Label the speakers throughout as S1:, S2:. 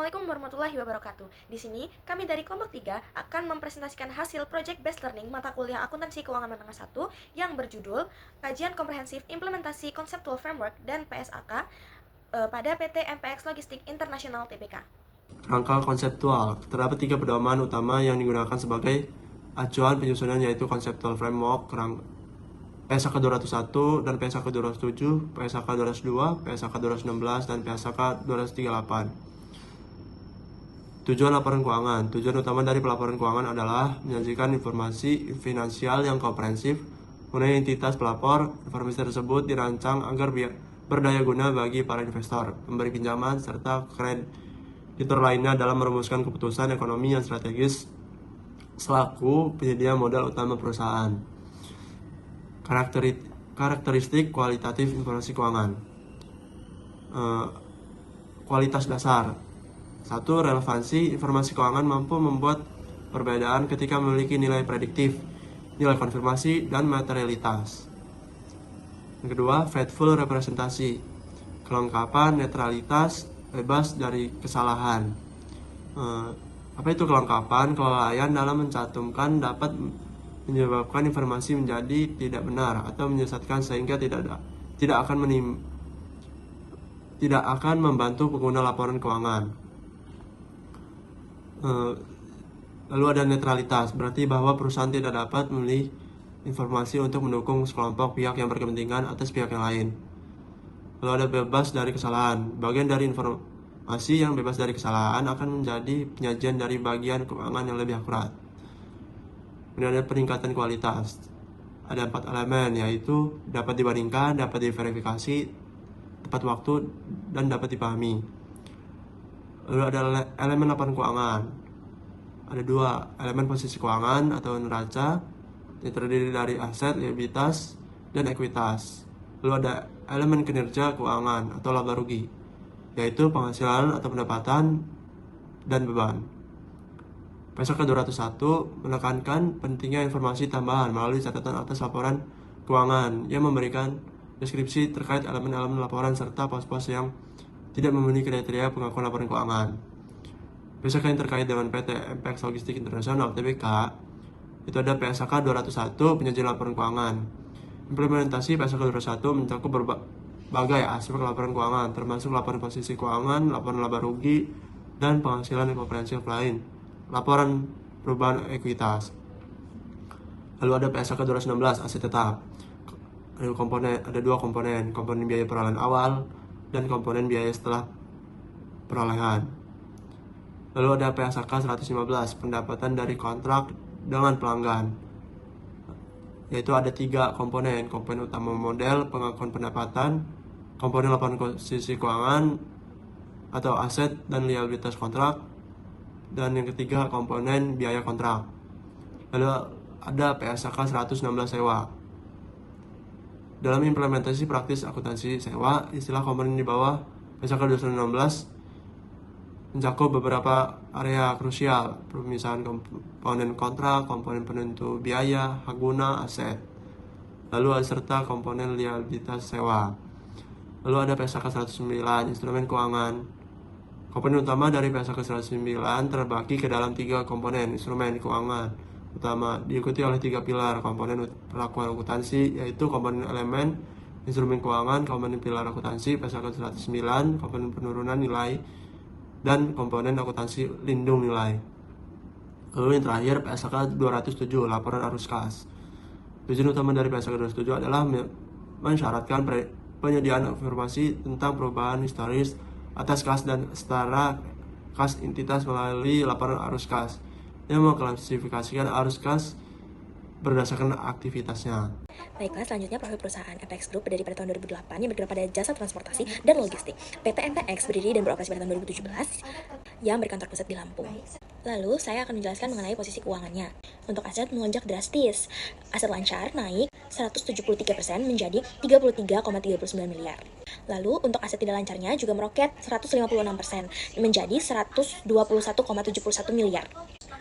S1: Assalamualaikum warahmatullahi wabarakatuh. Di sini, kami dari kelompok 3 akan mempresentasikan hasil Project Based Learning mata kuliah Akuntansi Keuangan Menengah 1 yang berjudul Kajian Komprehensif Implementasi Conceptual Framework dan PSAK pada PT MPX Logistik Internasional Tbk.
S2: Kerangka konseptual. Terdapat 3 pedoman utama yang digunakan sebagai acuan penyusunan, yaitu Conceptual Framework, PSAK 201 dan PSAK 207, PSAK 202, PSAK 216, dan PSAK 238. Tujuan laporan keuangan. Tujuan utama dari pelaporan keuangan adalah menyajikan informasi finansial yang komprehensif mengenai entitas pelapor. Informasi tersebut dirancang agar berdaya guna bagi para investor, pemberi pinjaman, serta kreditor lainnya dalam merumuskan keputusan ekonomi yang strategis selaku penyedia modal utama perusahaan. Karakteristik kualitatif informasi keuangan. Kualitas dasar. 1. Relevansi. Informasi keuangan mampu membuat perbedaan ketika memiliki nilai prediktif, nilai konfirmasi, dan materialitas. Yang kedua, faithful representasi. Kelengkapan, netralitas, bebas dari kesalahan. Apa itu kelengkapan? Kelalaian dalam mencantumkan dapat menyebabkan informasi menjadi tidak benar atau menyesatkan sehingga tidak akan membantu pengguna laporan keuangan. Lalu ada netralitas, berarti bahwa perusahaan tidak dapat memilih informasi untuk mendukung sekelompok pihak yang berkepentingan atas pihak yang lain. Lalu ada bebas dari kesalahan. Bagian dari informasi yang bebas dari kesalahan akan menjadi penyajian dari bagian keuangan yang lebih akurat. Kemudian ada peningkatan kualitas. Ada 4 elemen, yaitu dapat dibandingkan, dapat diverifikasi, tepat waktu, dan dapat dipahami. Lalu ada elemen laporan keuangan. Ada 2, elemen posisi keuangan atau neraca yang terdiri dari aset, liabilitas, dan ekuitas. Lalu ada elemen kinerja keuangan atau laba rugi, yaitu penghasilan atau pendapatan dan beban. PSAK 201 menekankan pentingnya informasi tambahan melalui catatan atas laporan keuangan yang memberikan deskripsi terkait elemen-elemen laporan serta pos-pos yang tidak memenuhi kriteria pengakuan laporan keuangan. PSAK yang terkait dengan PT MPX Logistik Internasional Tbk itu ada PSAK 201 penyajian laporan keuangan. Implementasi PSAK 201 mencakup berbagai aspek laporan keuangan, termasuk laporan posisi keuangan, laporan laba rugi, dan penghasilan yang komprehensif lain, laporan perubahan ekuitas. Lalu ada PSAK 216 aset tetap. Ada 2 komponen biaya perolehan awal dan komponen biaya setelah perolehan. Lalu ada PSAK 115 pendapatan dari kontrak dengan pelanggan, yaitu ada 3 komponen utama model pengakuan pendapatan, komponen laporan posisi keuangan atau aset dan liabilitas kontrak, dan yang ketiga komponen biaya kontrak. Lalu ada PSAK 116 sewa. Dalam implementasi praktis akuntansi sewa, istilah komponen di bawah PSAK 216 mencakup beberapa area krusial, pemisahan komponen kontrak, komponen penentu biaya, hak guna, aset. Lalu serta komponen liabilitas sewa. Lalu ada PSAK 109 instrumen keuangan. Komponen utama dari PSAK 109 terbagi ke dalam 3 komponen instrumen keuangan utama, diikuti oleh 3 pilar komponen perlakuan akuntansi, yaitu komponen elemen instrumen keuangan, komponen pilar akuntansi PSAK 109, komponen penurunan nilai, dan komponen akuntansi lindung nilai. Lalu yang terakhir PSAK 207 laporan arus kas. Tujuan utama dari PSAK 207 adalah mensyaratkan penyediaan informasi tentang perubahan historis atas kas dan setara kas entitas melalui laporan arus kas yang mengklasifikasikan arus kas berdasarkan aktivitasnya.
S3: Baiklah, selanjutnya profil perusahaan MPX Group berdiri pada tahun 2008 yang bergerak pada jasa transportasi dan logistik. PT MPX berdiri dan beroperasi pada tahun 2017 yang berkantor pusat di Lampung. Lalu, saya akan menjelaskan mengenai posisi keuangannya. Untuk aset melonjak drastis. Aset lancar naik 173% menjadi 33,39 miliar. Lalu, untuk aset tidak lancarnya juga meroket 156% menjadi 121,71 miliar.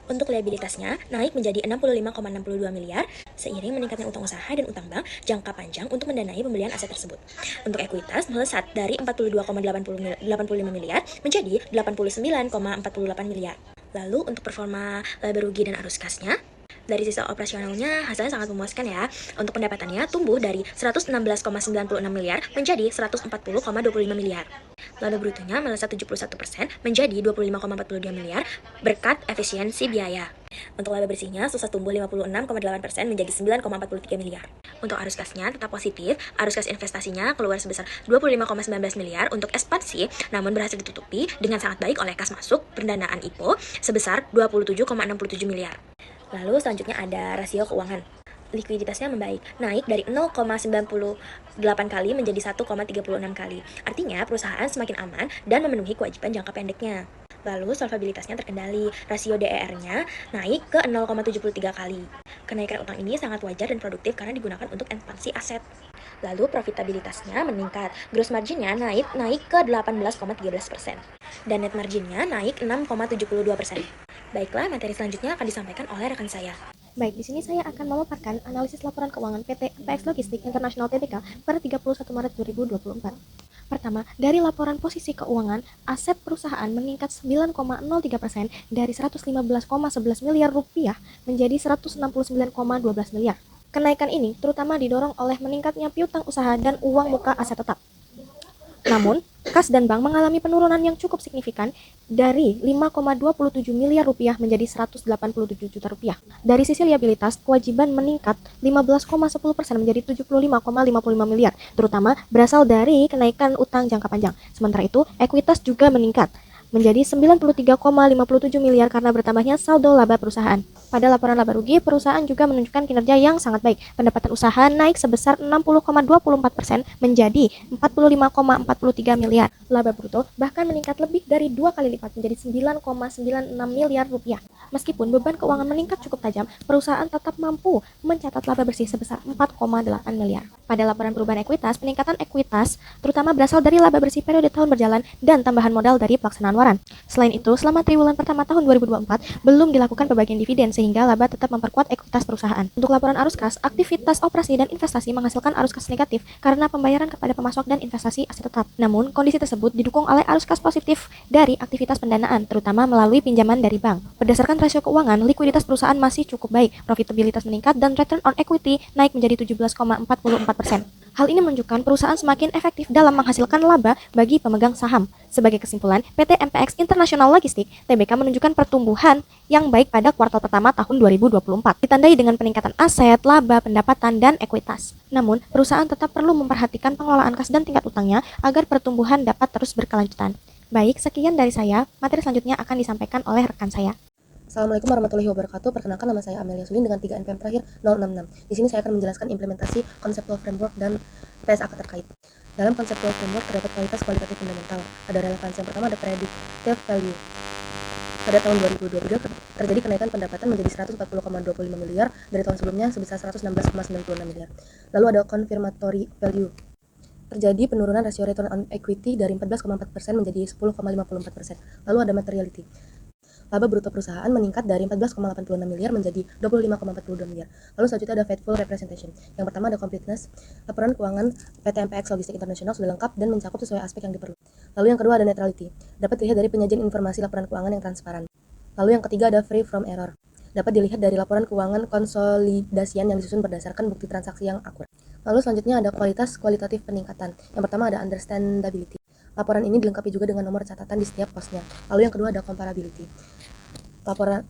S3: Untuk liabilitasnya naik menjadi 65,62 miliar seiring meningkatnya utang usaha dan utang bank jangka panjang untuk mendanai pembelian aset tersebut. Untuk ekuitas melesat dari 42,85 miliar menjadi 89,48 miliar. Lalu untuk performa laba rugi dan arus kasnya, dari sisi operasionalnya hasilnya sangat memuaskan ya. Untuk pendapatannya tumbuh dari 116,96 miliar menjadi 140,25 miliar. Laba brutonya melesat 71% menjadi 25,42 miliar berkat efisiensi biaya. Untuk laba bersihnya sukses tumbuh 56,8% menjadi 9,43 miliar. Untuk arus kasnya tetap positif, arus kas investasinya keluar sebesar 25,19 miliar untuk ekspansi, namun berhasil ditutupi dengan sangat baik oleh kas masuk pendanaan IPO sebesar 27,67 miliar. Lalu selanjutnya ada rasio keuangan. Likuiditasnya membaik, naik dari 0,98 kali menjadi 1,36 kali. Artinya perusahaan semakin aman dan memenuhi kewajiban jangka pendeknya. Lalu solvabilitasnya terkendali, rasio DER-nya naik ke 0,73 kali. Kenaikan utang ini sangat wajar dan produktif karena digunakan untuk ekspansi aset. Lalu profitabilitasnya meningkat, gross marginnya naik ke 18,13%. Dan net marginnya naik 6,72%. Baiklah, materi selanjutnya akan disampaikan oleh rekan saya.
S4: Baik, di sini saya akan memaparkan analisis laporan keuangan PT MPX Logistik International Tbk per 31 Maret 2024. Pertama, dari laporan posisi keuangan, aset perusahaan meningkat 9,03% dari 115,11 miliar rupiah menjadi 169,12 miliar. Kenaikan ini terutama didorong oleh meningkatnya piutang usaha dan uang muka aset tetap. Namun, kas dan bank mengalami penurunan yang cukup signifikan dari 5,27 miliar rupiah menjadi 187 juta rupiah. Dari sisi liabilitas, kewajiban meningkat 15,10% menjadi 75,55 miliar, terutama berasal dari kenaikan utang jangka panjang. Sementara itu, ekuitas juga meningkat menjadi 93,57 miliar karena bertambahnya saldo laba perusahaan. Pada laporan laba rugi, perusahaan juga menunjukkan kinerja yang sangat baik. Pendapatan usaha naik sebesar 60,24% menjadi 45,43 miliar. Laba bruto bahkan meningkat lebih dari 2 kali lipat menjadi 9,96 miliar rupiah. Meskipun beban keuangan meningkat cukup tajam, perusahaan tetap mampu mencatat laba bersih sebesar 4,8 miliar. Pada laporan perubahan ekuitas, peningkatan ekuitas terutama berasal dari laba bersih periode tahun berjalan dan tambahan modal dari pelaksanaan waran. Selain itu, selama triwulan pertama tahun 2024 belum dilakukan pembagian dividen sehingga laba tetap memperkuat ekuitas perusahaan. Untuk laporan arus kas, aktivitas operasi dan investasi menghasilkan arus kas negatif karena pembayaran kepada pemasok dan investasi aset tetap. Namun, kondisi tersebut didukung oleh arus kas positif dari aktivitas pendanaan, terutama melalui pinjaman dari bank. Berdasarkan rasio keuangan, likuiditas perusahaan masih cukup baik, profitabilitas meningkat dan return on equity naik menjadi 17,44%. Hal ini menunjukkan perusahaan semakin efektif dalam menghasilkan laba bagi pemegang saham. Sebagai kesimpulan, PT MPX International Logistik Tbk menunjukkan pertumbuhan yang baik pada kuartal pertama tahun 2024, ditandai dengan peningkatan aset, laba, pendapatan, dan ekuitas. Namun, perusahaan tetap perlu memperhatikan pengelolaan kas dan tingkat utangnya agar pertumbuhan dapat terus berkelanjutan. Baik, sekian dari saya. Materi selanjutnya akan disampaikan oleh rekan saya.
S5: Assalamualaikum warahmatullahi wabarakatuh. Perkenalkan, nama saya Amelia Sulin dengan 3 NPM terakhir 066. Di sini saya akan menjelaskan implementasi conceptual framework dan PSAK terkait. Dalam conceptual framework terdapat kualitatif fundamental. Ada relevansi. Yang pertama ada predictive value. Pada tahun 2022 terjadi kenaikan pendapatan menjadi 140,25 miliar dari tahun sebelumnya sebesar 116,96 miliar. Lalu ada confirmatory value. Terjadi penurunan rasio return on equity dari 14,4% menjadi 10,54%. Lalu ada materiality. Laba bruto perusahaan meningkat dari 14,86 miliar menjadi 25,42 miliar. Lalu selanjutnya ada faithful representation. Yang pertama ada completeness. Laporan keuangan PT MPX Logistik International sudah lengkap dan mencakup sesuai aspek yang diperlukan. Lalu yang kedua ada neutrality. Dapat dilihat dari penyajian informasi laporan keuangan yang transparan. Lalu yang ketiga ada free from error. Dapat dilihat dari laporan keuangan konsolidasian yang disusun berdasarkan bukti transaksi yang akurat. Lalu selanjutnya ada kualitatif peningkatan. Yang pertama ada understandability. Laporan ini dilengkapi juga dengan nomor catatan di setiap posnya. Lalu yang kedua ada comparability. Laporan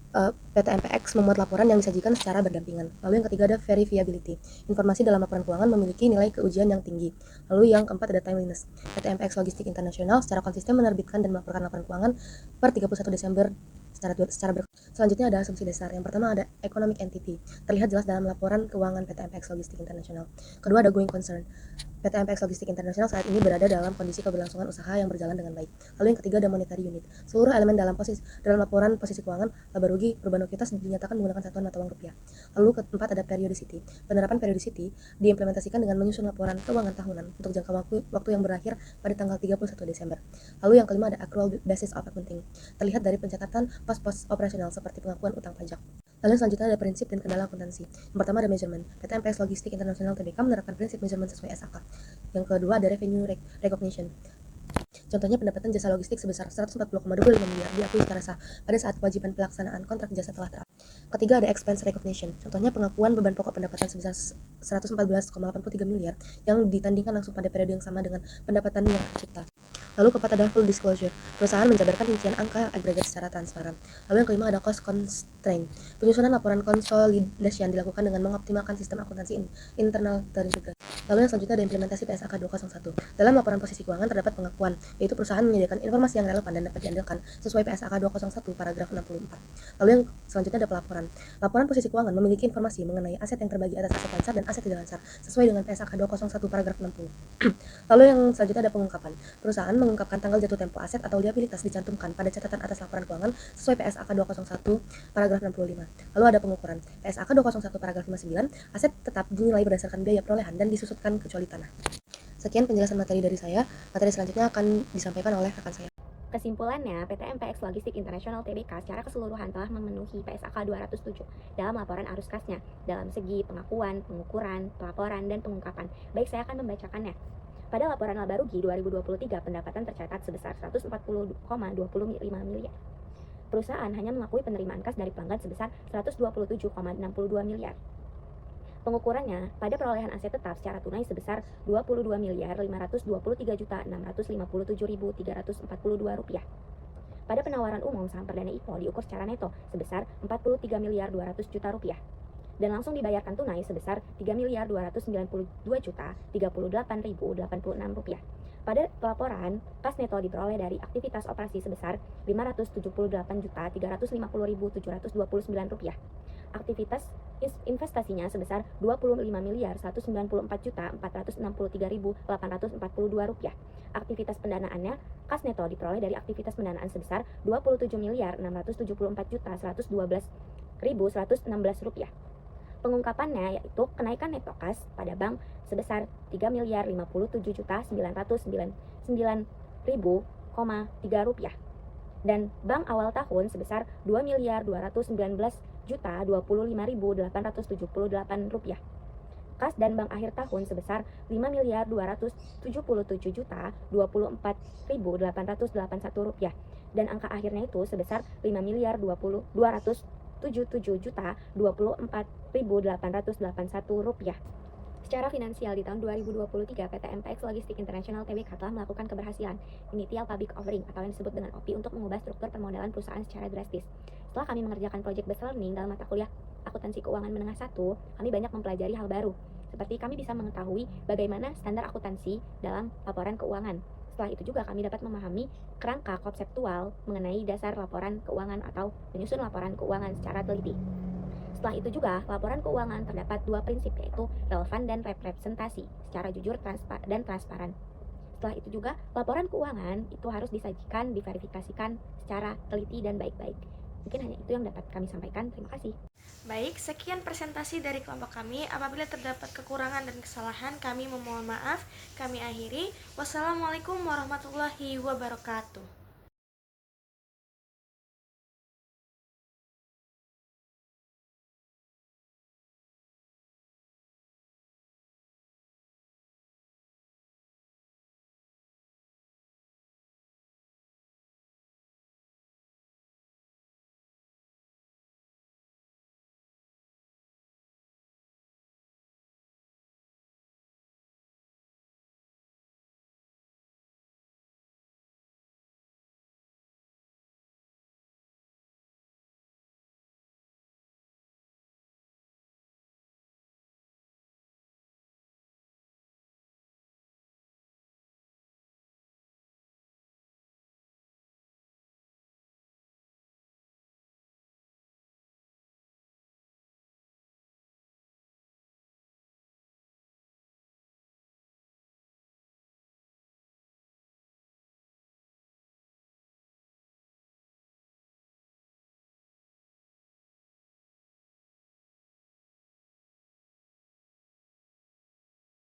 S5: PT MPX membuat laporan yang disajikan secara berdampingan. Lalu yang ketiga ada verifiability. Informasi dalam laporan keuangan memiliki nilai keujian yang tinggi. Lalu yang keempat ada timeliness. PT MPX Logistik International secara konsisten menerbitkan dan melaporkan laporan keuangan per 31 Desember Selanjutnya ada asumsi dasar. Yang pertama ada economic entity. Terlihat jelas dalam laporan keuangan PT MPX Logistik International. Kedua ada going concern. PT MPX Logistik International saat ini berada dalam kondisi keberlangsungan usaha yang berjalan dengan baik. Lalu yang ketiga ada monetary unit. Seluruh elemen dalam laporan posisi keuangan, laba rugi, perubahan ekuitas dinyatakan menggunakan satuan mata uang rupiah. Lalu keempat ada periodicity. Penerapan periodicity diimplementasikan dengan menyusun laporan keuangan tahunan untuk jangka waktu yang berakhir pada tanggal 31 Desember. Lalu yang kelima ada accrual basis of accounting. Terlihat dari pencatatan pos-pos operasional seperti pengakuan utang pajak. Lalu yang selanjutnya ada prinsip dan kendala akuntansi. Yang pertama ada measurement. PT MPX Logistik Internasional Tbk menerapkan prinsip measurement sesuai SAK. Yang kedua ada revenue recognition. Contohnya pendapatan jasa logistik sebesar 140,25 miliar diakui secara sah pada saat kewajiban pelaksanaan kontrak jasa telah terakhir. Ketiga ada expense recognition. Contohnya pengakuan beban pokok pendapatan sebesar 114,83 miliar yang ditandingkan langsung pada periode yang sama dengan pendapatan yang tercipta. Lalu keempat ada full disclosure. Perusahaan menjabarkan rincian angka agregat secara transparan. Lalu yang kelima ada cost constraint. Penyusunan laporan konsolidasi yang dilakukan dengan mengoptimalkan sistem akuntansi internal terintegrasi. Lalu yang selanjutnya ada implementasi PSAK 201. Dalam laporan posisi keuangan terdapat pengakuan, yaitu perusahaan menyediakan informasi yang relevan dan dapat diandalkan sesuai PSAK 201 paragraf 64. Lalu yang selanjutnya ada pelaporan. Laporan posisi keuangan memiliki informasi mengenai aset yang terbagi atas aset lansar dan aset tidak lansar sesuai dengan PSAK 201 paragraf 60. Lalu yang selanjutnya ada pengungkapan. Perusahaan mengungkapkan tanggal jatuh tempo aset atau liabilitas dicantumkan pada catatan atas laporan keuangan sesuai PSAK 201 paragraf 65. Lalu ada pengukuran. PSAK 201 paragraf 59, aset tetap dinilai berdasarkan biaya perolehan dan disusutkan kecuali tanah. Sekian penjelasan materi dari saya. Materi selanjutnya akan disampaikan oleh rekan saya.
S3: Kesimpulannya, PT MPX Logistik Internasional Tbk secara keseluruhan telah memenuhi PSAK 207 dalam laporan arus kasnya, dalam segi pengakuan, pengukuran, pelaporan, dan pengungkapan. Baik, saya akan membacakannya. Pada laporan laba rugi 2023, pendapatan tercatat sebesar 140,25 miliar. Perusahaan hanya mengakui penerimaan kas dari pelanggan sebesar 127,62 miliar. Pengukurannya pada perolehan aset tetap secara tunai sebesar 22.523.657.342 rupiah. Pada penawaran umum saham perdana IPO diukur secara neto sebesar 43.200.000.000 rupiah dan langsung dibayarkan tunai sebesar 3.292.038.086 rupiah. Pada pelaporan, kas neto diperoleh dari aktivitas operasi sebesar 578.350.729 rupiah. Aktivitas investasinya sebesar 25.194.463.842 rupiah. Aktivitas pendanaannya, kas neto diperoleh dari aktivitas pendanaan sebesar 27.672.112.116 rupiah. Pengungkapannya yaitu kenaikan neto kas pada bank sebesar 3.057.999.000,3 rupiah dan bank awal tahun sebesar 2.219.025.878 rupiah. Kas dan bank akhir tahun sebesar 5.277.024.881 rupiah dan angka akhirnya itu sebesar 5.277.024.881 rupiah. Secara finansial di tahun 2023, PT MPX Logistik Internasional Tbk telah melakukan keberhasilan Initial Public Offering atau yang disebut dengan OPI untuk mengubah struktur permodalan perusahaan secara drastis. Setelah kami mengerjakan Project Based Learning dalam mata kuliah Akuntansi Keuangan Menengah 1, kami banyak mempelajari hal baru, seperti kami bisa mengetahui bagaimana standar akuntansi dalam laporan keuangan. Setelah itu juga kami dapat memahami kerangka konseptual mengenai dasar laporan keuangan atau menyusun laporan keuangan secara teliti. Setelah itu juga, laporan keuangan terdapat dua prinsip, yaitu relevan dan representasi, secara jujur dan transparan. Setelah itu juga, laporan keuangan itu harus disajikan, diverifikasikan secara teliti dan baik-baik. Mungkin hanya itu yang dapat kami sampaikan. Terima kasih.
S1: Baik, sekian presentasi dari kelompok kami. Apabila terdapat kekurangan dan kesalahan, kami memohon maaf. Kami akhiri. Wassalamualaikum warahmatullahi wabarakatuh.